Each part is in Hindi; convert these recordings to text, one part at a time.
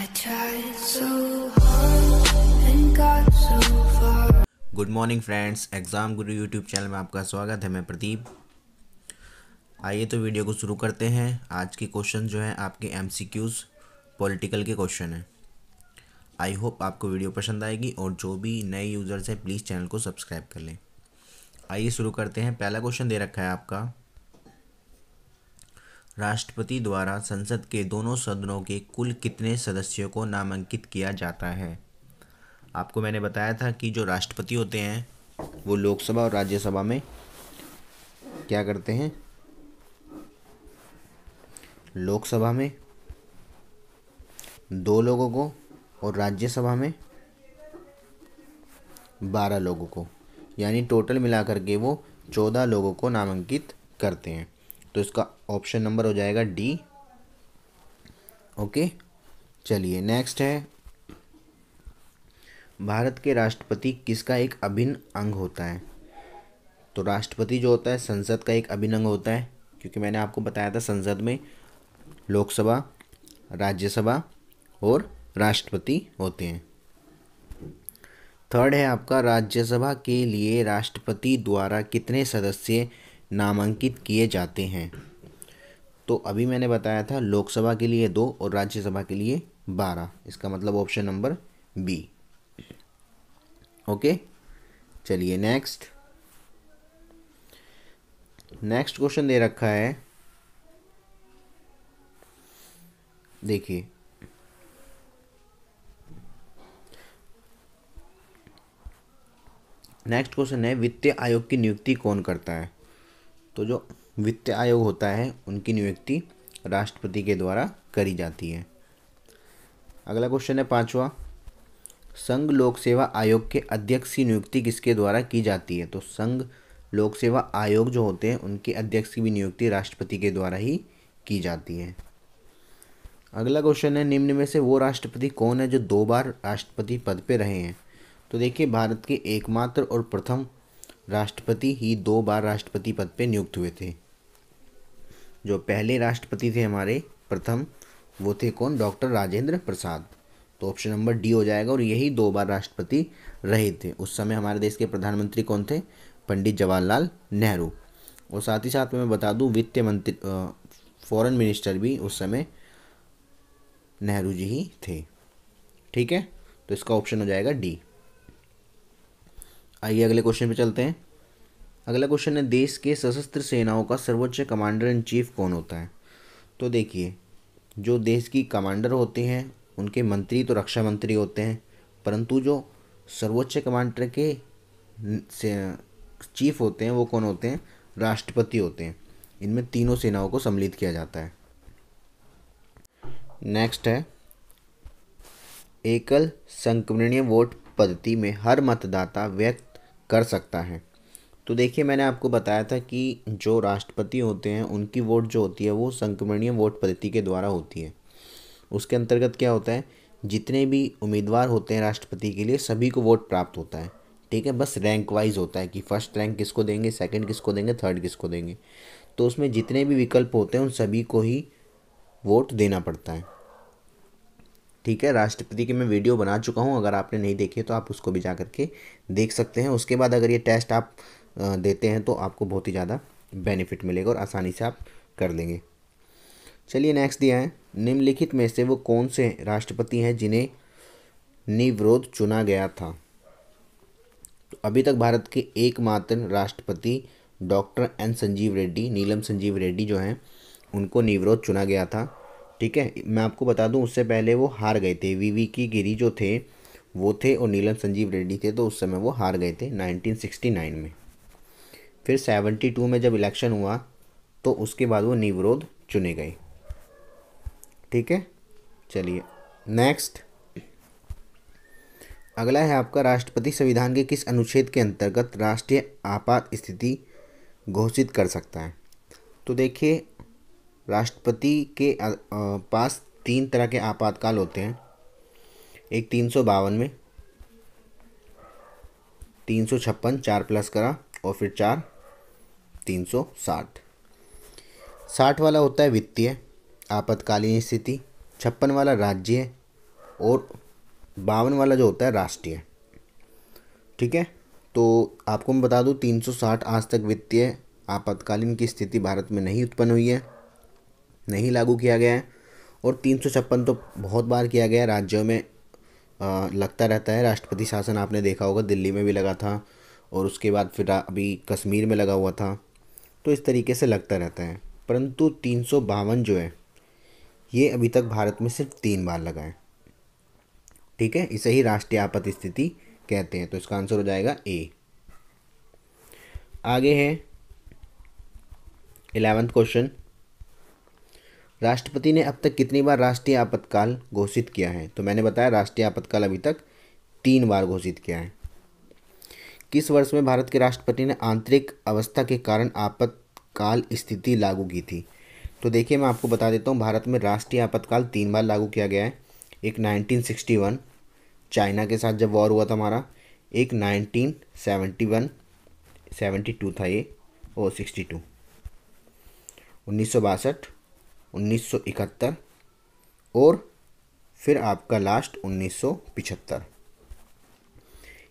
I tried so hard and got so far. Good morning friends, exam Guru YouTube channel में आपका स्वागत है। मैं प्रदीप। आइए तो वीडियो को शुरू करते हैं। आज के क्वेश्चन जो है आपके एमसीक्यूज़ पॉलिटिकल के क्वेश्चन हैं। आई होप आपको वीडियो पसंद आएगी और जो भी नए यूज़र्स हैं प्लीज़ चैनल को सब्सक्राइब कर लें। आइए शुरू करते हैं। पहला क्वेश्चन दे रखा है आपका, राष्ट्रपति द्वारा संसद के दोनों सदनों के कुल कितने सदस्यों को नामांकित किया जाता है। आपको मैंने बताया था कि जो राष्ट्रपति होते हैं वो लोकसभा और राज्यसभा में क्या करते हैं, लोकसभा में 2 लोगों को और राज्यसभा में 12 लोगों को, यानी टोटल मिलाकर के वो 14 लोगों को नामांकित करते हैं। तो इसका ऑप्शन नंबर हो जाएगा डी। ओके, चलिए नेक्स्ट है, भारत के राष्ट्रपति किसका एक अभिन्न अंग होता है। तो राष्ट्रपति जो होता है संसद का एक अभिन्न अंग होता है, क्योंकि मैंने आपको बताया था संसद में लोकसभा, राज्यसभा और राष्ट्रपति होते हैं। थर्ड है आपका, राज्यसभा के लिए राष्ट्रपति द्वारा कितने सदस्य नामांकित किए जाते हैं। तो अभी मैंने बताया था लोकसभा के लिए 2 और राज्यसभा के लिए 12। इसका मतलब ऑप्शन नंबर बी। ओके, चलिए नेक्स्ट क्वेश्चन दे रखा है, देखिए नेक्स्ट क्वेश्चन है, वित्त आयोग की नियुक्ति कौन करता है। तो जो वित्त आयोग होता है उनकी नियुक्ति राष्ट्रपति के द्वारा करी जाती है। अगला क्वेश्चन है 5वां, संघ लोक सेवा आयोग के अध्यक्ष की नियुक्ति किसके द्वारा की जाती है। तो संघ लोक सेवा आयोग जो होते हैं उनके अध्यक्ष की भी नियुक्ति राष्ट्रपति के द्वारा ही की जाती है। अगला क्वेश्चन है, निम्न में से वो राष्ट्रपति कौन है जो 2 बार राष्ट्रपति पद पे रहे हैं। तो देखिए, भारत के एकमात्र और प्रथम राष्ट्रपति ही 2 बार राष्ट्रपति पद पे नियुक्त हुए थे। जो पहले राष्ट्रपति थे हमारे प्रथम, वो थे कौन, डॉक्टर राजेंद्र प्रसाद। तो ऑप्शन नंबर डी हो जाएगा, और यही 2 बार राष्ट्रपति रहे थे। उस समय हमारे देश के प्रधानमंत्री कौन थे, पंडित जवाहरलाल नेहरू। और साथ ही साथ मैं बता दूं, वित्त मंत्री फॉरेन मिनिस्टर भी उस समय नेहरू जी ही थे। ठीक है, तो इसका ऑप्शन हो जाएगा डी। आइए अगले क्वेश्चन पे चलते हैं। अगला क्वेश्चन है, देश के सशस्त्र सेनाओं का सर्वोच्च कमांडर इन चीफ कौन होता है। तो देखिए, जो देश की कमांडर होते हैं उनके मंत्री तो रक्षा मंत्री होते हैं, परंतु जो सर्वोच्च कमांडर के चीफ होते हैं वो कौन होते हैं, राष्ट्रपति होते हैं। इनमें तीनों सेनाओं को सम्मिलित किया जाता है। नेक्स्ट है, एकल संक्रमणीय वोट पद्धति में हर मतदाता व्यक्त कर सकता है। तो देखिए, मैंने आपको बताया था कि जो राष्ट्रपति होते हैं उनकी वोट जो होती है वो संक्रमणीय वोट पद्धति के द्वारा होती है। उसके अंतर्गत क्या होता है, जितने भी उम्मीदवार होते हैं राष्ट्रपति के लिए सभी को वोट प्राप्त होता है। ठीक है, बस रैंक वाइज होता है कि फर्स्ट रैंक किसको देंगे, सेकंड किसको देंगे, थर्ड किसको देंगे। तो उसमें जितने भी विकल्प होते हैं उन सभी को ही वोट देना पड़ता है। ठीक है, राष्ट्रपति की मैं वीडियो बना चुका हूँ, अगर आपने नहीं देखी तो आप उसको भी जा करके देख सकते हैं। उसके बाद अगर ये टेस्ट आप देते हैं तो आपको बहुत ही ज़्यादा बेनिफिट मिलेगा और आसानी से आप कर लेंगे। चलिए नेक्स्ट दिया है, निम्नलिखित में से वो कौन से राष्ट्रपति हैं जिन्हें निर्विरोध चुना गया था। तो अभी तक भारत के एकमात्र राष्ट्रपति डॉक्टर एन संजीव रेड्डी, नीलम संजीव रेड्डी जो हैं उनको निर्विरोध चुना गया था। ठीक है, मैं आपको बता दूं उससे पहले वो हार गए थे। वीवी की गिरी जो थे वो थे और नीलम संजीव रेड्डी थे, तो उस समय वो हार गए थे 1969 में। फिर 72 में जब इलेक्शन हुआ तो उसके बाद वो निर्विरोध चुने गए। ठीक है, चलिए नेक्स्ट अगला है आपका, राष्ट्रपति संविधान के किस अनुच्छेद के अंतर्गत राष्ट्रीय आपात स्थिति घोषित कर सकता है। तो देखिए, राष्ट्रपति के पास 3 तरह के आपातकाल होते हैं। एक 352 में, 356 4 प्लस करा, और फिर 4 360। 60 वाला होता है वित्तीय आपातकालीन स्थिति, 56 वाला राज्य और 52 वाला जो होता है राष्ट्रीय। ठीक है, तो आपको मैं बता दूं 360 आज तक वित्तीय आपातकालीन की स्थिति भारत में नहीं उत्पन्न हुई है, नहीं लागू किया गया है। और 356 तो बहुत बार किया गया है, राज्यों में लगता रहता है। राष्ट्रपति शासन आपने देखा होगा, दिल्ली में भी लगा था और उसके बाद फिर अभी कश्मीर में लगा हुआ था, तो इस तरीके से लगता रहता है। परंतु 352 जो है ये अभी तक भारत में सिर्फ 3 बार लगा है। ठीक है, इसे ही राष्ट्रीय आपात स्थिति कहते हैं। तो इसका आंसर हो जाएगा ए। आगे है 11वां क्वेश्चन, राष्ट्रपति ने अब तक कितनी बार राष्ट्रीय आपातकाल घोषित किया है? तो मैंने बताया राष्ट्रीय आपातकाल अभी तक 3 बार घोषित किया है। किस वर्ष में भारत के राष्ट्रपति ने आंतरिक अवस्था के कारण आपातकाल स्थिति लागू की थी? तो देखिए मैं आपको बता देता हूँ, भारत में राष्ट्रीय आपातकाल 3 बार लागू किया गया है। एक 1961 चाइना के साथ जब वॉर हुआ था हमारा, एक 1972 था ये, और 62, 1962, 1971 और फिर आपका लास्ट 1975।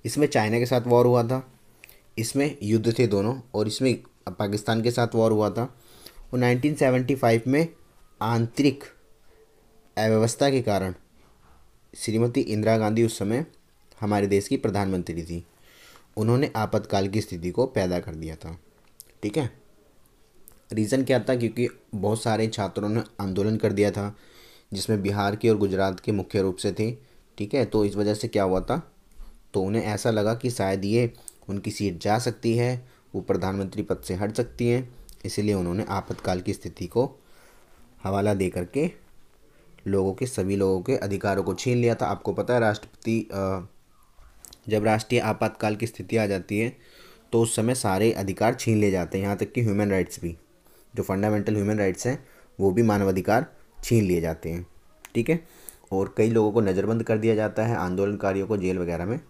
इसमें चाइना के साथ वॉर हुआ था, इसमें युद्ध थे दोनों, और इसमें पाकिस्तान के साथ वॉर हुआ था। और 1975 में आंतरिक अव्यवस्था के कारण श्रीमती इंदिरा गांधी उस समय हमारे देश की प्रधानमंत्री थी, उन्होंने आपातकाल की स्थिति को पैदा कर दिया था। ठीक है, रीज़न क्या था? क्योंकि बहुत सारे छात्रों ने आंदोलन कर दिया था, जिसमें बिहार के और गुजरात के मुख्य रूप से थे। ठीक है, तो इस वजह से क्या हुआ था, तो उन्हें ऐसा लगा कि शायद ये उनकी सीट जा सकती है, वो प्रधानमंत्री पद से हट सकती हैं, इसीलिए उन्होंने आपातकाल की स्थिति को हवाला दे करके लोगों के, सभी लोगों के अधिकारों को छीन लिया था। आपको पता है राष्ट्रपति जब राष्ट्रीय आपातकाल की स्थिति आ जाती है तो उस समय सारे अधिकार छीन लिए जाते हैं, यहाँ तक कि ह्यूमन राइट्स भी, जो फंडामेंटल ह्यूमन राइट्स हैं वो भी, मानवाधिकार छीन लिए जाते हैं। ठीक है, और कई लोगों को नज़रबंद कर दिया जाता है, आंदोलनकारियों को जेल वगैरह में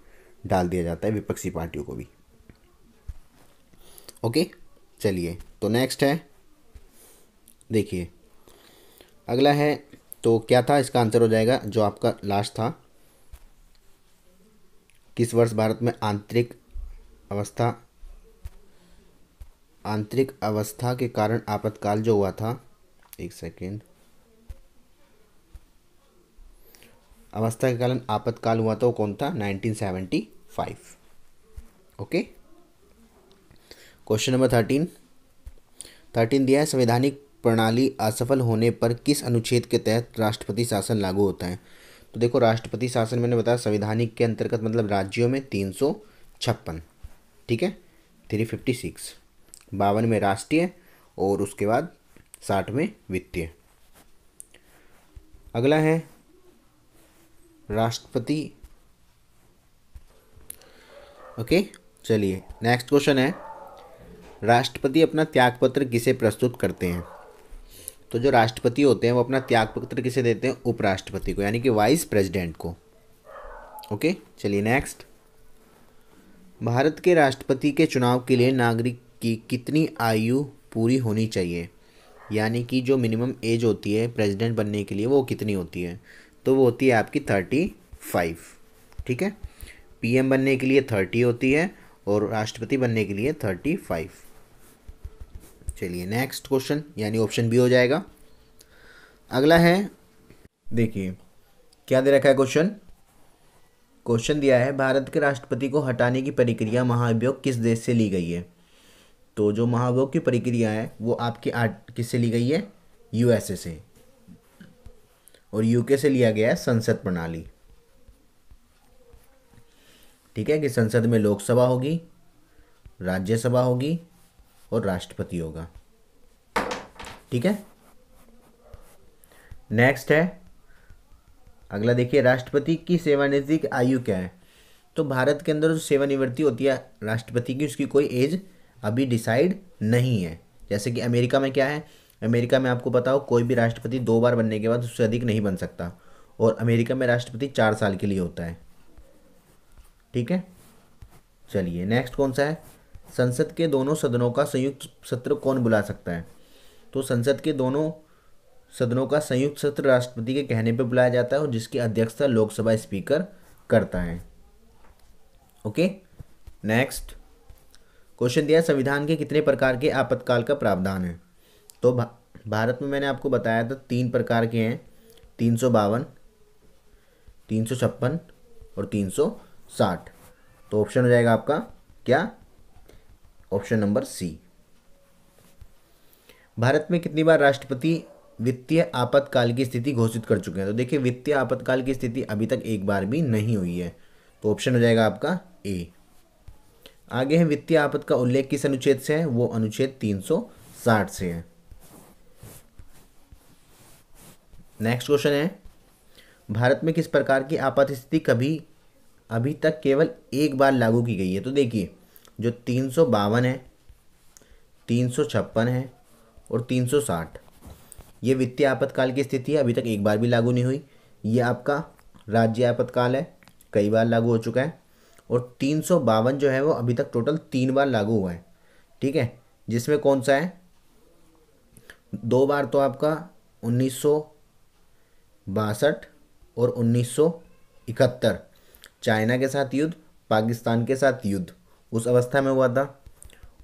डाल दिया जाता है, विपक्षी पार्टियों को भी। ओके, चलिए तो नेक्स्ट है, देखिए अगला है, तो क्या था इसका आंसर हो जाएगा जो आपका लास्ट था, किस वर्ष भारत में आंतरिक अवस्था के कारण आपातकाल जो हुआ था, एक सेकेंड, अवस्था के कारण आपातकाल हुआ था वो कौन था? 1975। ओके, क्वेश्चन नंबर 13 दिया है, संवैधानिक प्रणाली असफल होने पर किस अनुच्छेद के तहत राष्ट्रपति शासन लागू होता है? तो देखो राष्ट्रपति शासन मैंने बताया संवैधानिक के अंतर्गत, मतलब राज्यों में 356, ठीक है, 356, 52 में राष्ट्रीय और उसके बाद 60 में वित्तीय। अगला है राष्ट्रपति। ओके, चलिए नेक्स्ट क्वेश्चन है, राष्ट्रपति अपना त्यागपत्र किसे प्रस्तुत करते हैं? तो जो राष्ट्रपति होते हैं वो अपना त्यागपत्र किसे देते हैं? उपराष्ट्रपति को, यानी कि वाइस प्रेसिडेंट को। ओके, चलिए नेक्स्ट, भारत के राष्ट्रपति के चुनाव के लिए नागरिक की कितनी आयु पूरी होनी चाहिए? यानी कि जो मिनिमम एज होती है प्रेसिडेंट बनने के लिए वो कितनी होती है? तो वो होती है आपकी 35। ठीक है, पीएम बनने के लिए 30 होती है और राष्ट्रपति बनने के लिए 35। चलिए नेक्स्ट क्वेश्चन, यानी ऑप्शन बी हो जाएगा। अगला है, देखिए क्या दे रखा है क्वेश्चन दिया है, भारत के राष्ट्रपति को हटाने की प्रक्रिया महाभियोग किस देश से ली गई है? तो जो महाभियोग की प्रक्रिया है वो आपकी किससे ली गई है? यूएसए से, और यूके से लिया गया है संसद प्रणाली। ठीक है, कि संसद में लोकसभा होगी, राज्यसभा होगी और राष्ट्रपति होगा। ठीक है, नेक्स्ट है अगला, देखिए राष्ट्रपति की सेवानिवृत्ति आयु क्या है? तो भारत के अंदर जो सेवानिवृत्ति होती है राष्ट्रपति की, उसकी कोई एज अभी डिसाइड नहीं है। जैसे कि अमेरिका में क्या है, अमेरिका में आपको पता हो कोई भी राष्ट्रपति 2 बार बनने के बाद उससे अधिक नहीं बन सकता, और अमेरिका में राष्ट्रपति 4 साल के लिए होता है। ठीक है, चलिए नेक्स्ट कौन सा है, संसद के दोनों सदनों का संयुक्त सत्र कौन बुला सकता है? तो संसद के दोनों सदनों का संयुक्त सत्र राष्ट्रपति के कहने पर बुलाया जाता है और जिसकी अध्यक्षता लोकसभा स्पीकर करता है। ओके, नेक्स्ट क्वेश्चन दिया, संविधान के कितने प्रकार के आपातकाल का प्रावधान है? तो भारत में मैंने आपको बताया था 3 प्रकार के हैं, 352, 356 और 360। तो ऑप्शन हो जाएगा आपका क्या? Option number C. भारत में कितनी बार राष्ट्रपति वित्तीय आपातकाल की स्थिति घोषित कर चुके हैं? तो देखिए, वित्तीय आपातकाल की स्थिति अभी तक एक बार भी नहीं हुई है, तो ऑप्शन हो जाएगा आपका ए। आगे है, वित्तीय आपात का उल्लेख किस अनुच्छेद से है? वो अनुच्छेद 360 से है। नेक्स्ट क्वेश्चन है, भारत में किस प्रकार की आपात स्थिति अभी तक केवल एक बार लागू की गई है? तो देखिए, जो 352 है, 356 है और 360, ये वित्तीय आपातकाल की स्थिति है, अभी तक एक बार भी लागू नहीं हुई। ये आपका राज्य आपातकाल है, कई बार लागू हो चुका है। और 352 जो है वो अभी तक टोटल 3 बार लागू हुआ है, ठीक है। जिसमें कौन सा है? 2 बार तो आपका 1962 और 1971, चाइना के साथ युद्ध, पाकिस्तान के साथ युद्ध, उस अवस्था में हुआ था।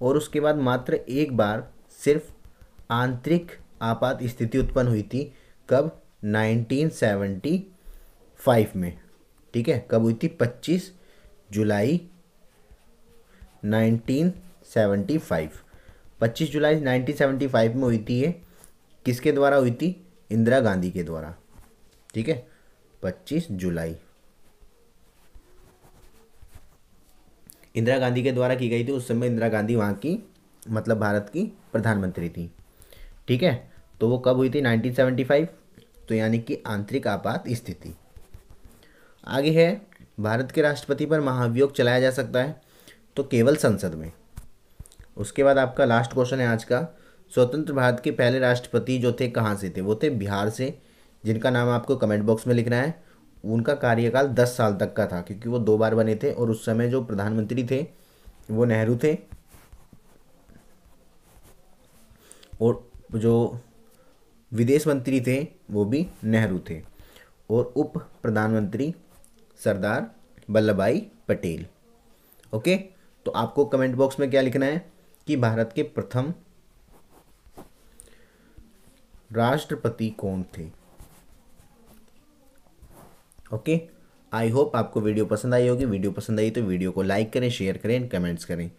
और उसके बाद मात्र एक बार सिर्फ आंतरिक आपात स्थिति उत्पन्न हुई थी, कब? 1975 में, ठीक है। कब हुई थी? 25 जुलाई 1975। 25 जुलाई 1975 में हुई थी। ये किसके द्वारा हुई थी? इंदिरा गांधी के द्वारा, ठीक है। 25 जुलाई इंदिरा गांधी के द्वारा की गई थी। उस समय इंदिरा गांधी वहाँ की मतलब भारत की प्रधानमंत्री थी, ठीक है। तो वो कब हुई थी? 1975, तो यानी कि आंतरिक आपात स्थिति। आगे है, भारत के राष्ट्रपति पर महाभियोग चलाया जा सकता है? तो केवल संसद में। उसके बाद आपका लास्ट क्वेश्चन है आज का, स्वतंत्र भारत के पहले राष्ट्रपति जो थे कहाँ से थे? वो थे बिहार से, जिनका नाम आपको कमेंट बॉक्स में लिखना है। उनका कार्यकाल 10 साल तक का था, क्योंकि वो 2 बार बने थे और उस समय जो प्रधानमंत्री थे वो नेहरू थे और जो विदेश मंत्री थे वो भी नेहरू थे और उप प्रधानमंत्री सरदार वल्लभ भाई पटेल। ओके, तो आपको कमेंट बॉक्स में क्या लिखना है कि भारत के प्रथम राष्ट्रपति कौन थे। ओके, आई होप आपको वीडियो पसंद आई होगी। वीडियो पसंद आई तो वीडियो को लाइक करें, शेयर करें, कमेंट्स करें,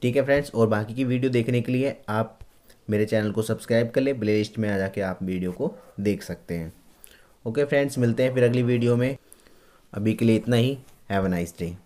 ठीक है फ्रेंड्स। और बाकी की वीडियो देखने के लिए आप मेरे चैनल को सब्सक्राइब कर लें, प्लेलिस्ट में आ जाके आप वीडियो को देख सकते हैं। ओके फ्रेंड्स, मिलते हैं फिर अगली वीडियो में। अभी के लिए इतना ही। Have a nice day.